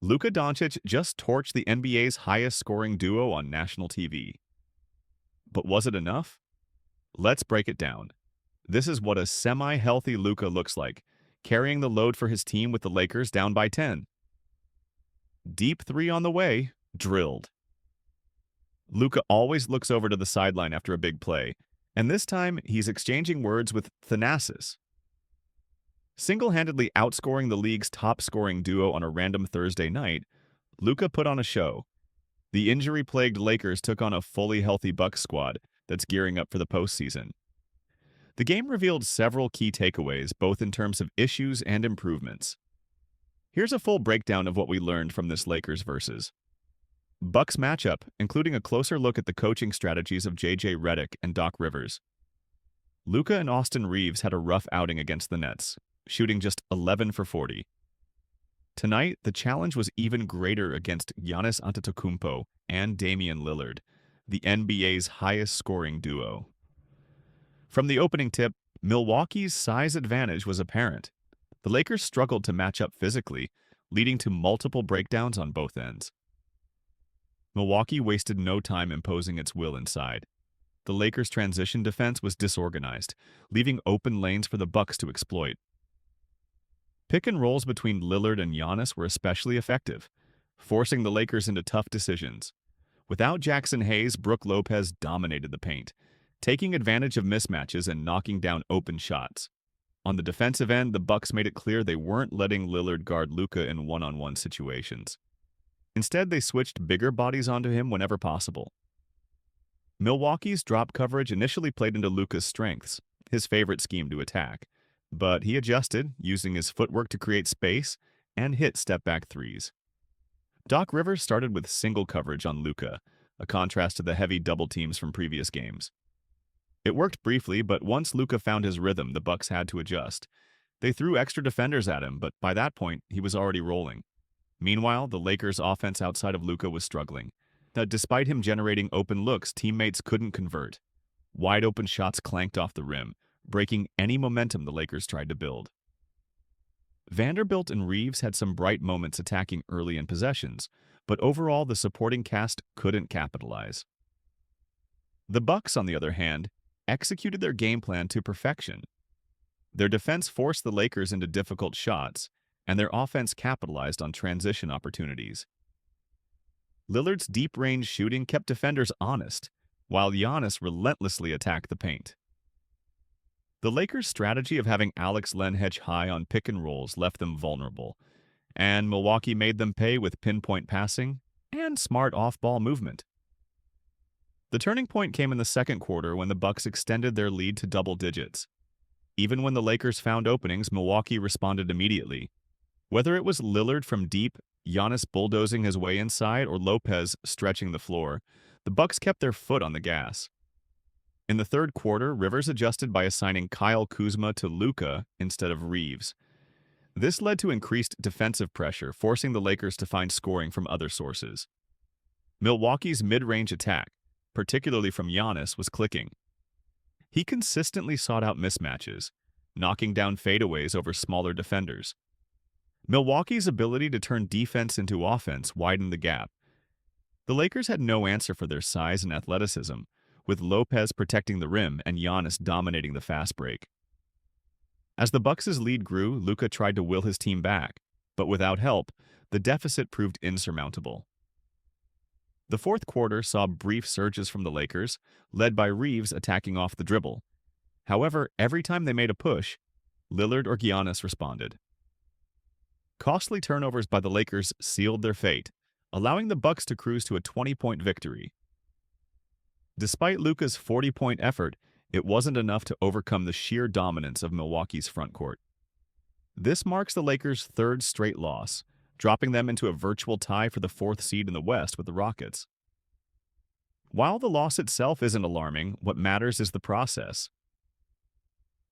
Luka Dončić just torched the NBA's highest-scoring duo on national TV. But was it enough? Let's break it down. This is what a semi-healthy Luka looks like, carrying the load for his team with the Lakers down by 10. Deep three on the way, drilled. Luka always looks over to the sideline after a big play, and this time he's exchanging words with Thanasis. Single-handedly outscoring the league's top-scoring duo on a random Thursday night, Luka put on a show. The injury-plagued Lakers took on a fully healthy Bucks squad that's gearing up for the postseason. The game revealed several key takeaways, both in terms of issues and improvements. Here's a full breakdown of what we learned from this Lakers versus Bucks matchup, including a closer look at the coaching strategies of J.J. Redick and Doc Rivers. Luka and Austin Reeves had a rough outing against the Nets, shooting just 11 for 40. Tonight, the challenge was even greater against Giannis Antetokounmpo and Damian Lillard, the NBA's highest-scoring duo. From the opening tip, Milwaukee's size advantage was apparent. The Lakers struggled to match up physically, leading to multiple breakdowns on both ends. Milwaukee wasted no time imposing its will inside. The Lakers' transition defense was disorganized, leaving open lanes for the Bucks to exploit. Pick and rolls between Lillard and Giannis were especially effective, forcing the Lakers into tough decisions. Without Jackson Hayes, Brook Lopez dominated the paint, taking advantage of mismatches and knocking down open shots. On the defensive end, the Bucks made it clear they weren't letting Lillard guard Luka in one-on-one situations. Instead, they switched bigger bodies onto him whenever possible. Milwaukee's drop coverage initially played into Luka's strengths, his favorite scheme to attack, but he adjusted, using his footwork to create space and hit step-back threes. Doc Rivers started with single coverage on Luka, a contrast to the heavy double teams from previous games. It worked briefly, but once Luka found his rhythm, the Bucks had to adjust. They threw extra defenders at him, but by that point, he was already rolling. Meanwhile, the Lakers' offense outside of Luka was struggling. Despite him generating open looks, teammates couldn't convert. Wide-open shots clanked off the rim, breaking any momentum the Lakers tried to build. Vanderbilt and Reeves had some bright moments attacking early in possessions, but overall the supporting cast couldn't capitalize. The Bucks, on the other hand, executed their game plan to perfection. Their defense forced the Lakers into difficult shots, and their offense capitalized on transition opportunities. Lillard's deep-range shooting kept defenders honest, while Giannis relentlessly attacked the paint. The Lakers' strategy of having Alex Len hedge high on pick and rolls left them vulnerable, and Milwaukee made them pay with pinpoint passing and smart off-ball movement. The turning point came in the second quarter when the Bucks extended their lead to double digits. Even when the Lakers found openings, Milwaukee responded immediately. Whether it was Lillard from deep, Giannis bulldozing his way inside, or Lopez stretching the floor, the Bucks kept their foot on the gas. In the third quarter, Rivers adjusted by assigning Kyle Kuzma to Luka instead of Reeves. This led to increased defensive pressure, forcing the Lakers to find scoring from other sources. Milwaukee's mid-range attack, particularly from Giannis, was clicking. He consistently sought out mismatches, knocking down fadeaways over smaller defenders. Milwaukee's ability to turn defense into offense widened the gap. The Lakers had no answer for their size and athleticism, with Lopez protecting the rim and Giannis dominating the fast break. As the Bucks' lead grew, Luka tried to will his team back, but without help, the deficit proved insurmountable. The fourth quarter saw brief surges from the Lakers, led by Reeves attacking off the dribble. However, every time they made a push, Lillard or Giannis responded. Costly turnovers by the Lakers sealed their fate, allowing the Bucks to cruise to a 20-point victory. Despite Luka's 40-point effort, it wasn't enough to overcome the sheer dominance of Milwaukee's frontcourt. This marks the Lakers' third straight loss, dropping them into a virtual tie for the fourth seed in the West with the Rockets. While the loss itself isn't alarming, what matters is the process.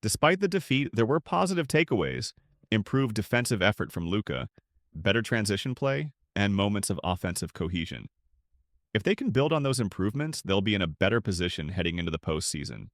Despite the defeat, there were positive takeaways: improved defensive effort from Luka, better transition play, and moments of offensive cohesion. If they can build on those improvements, they'll be in a better position heading into the postseason.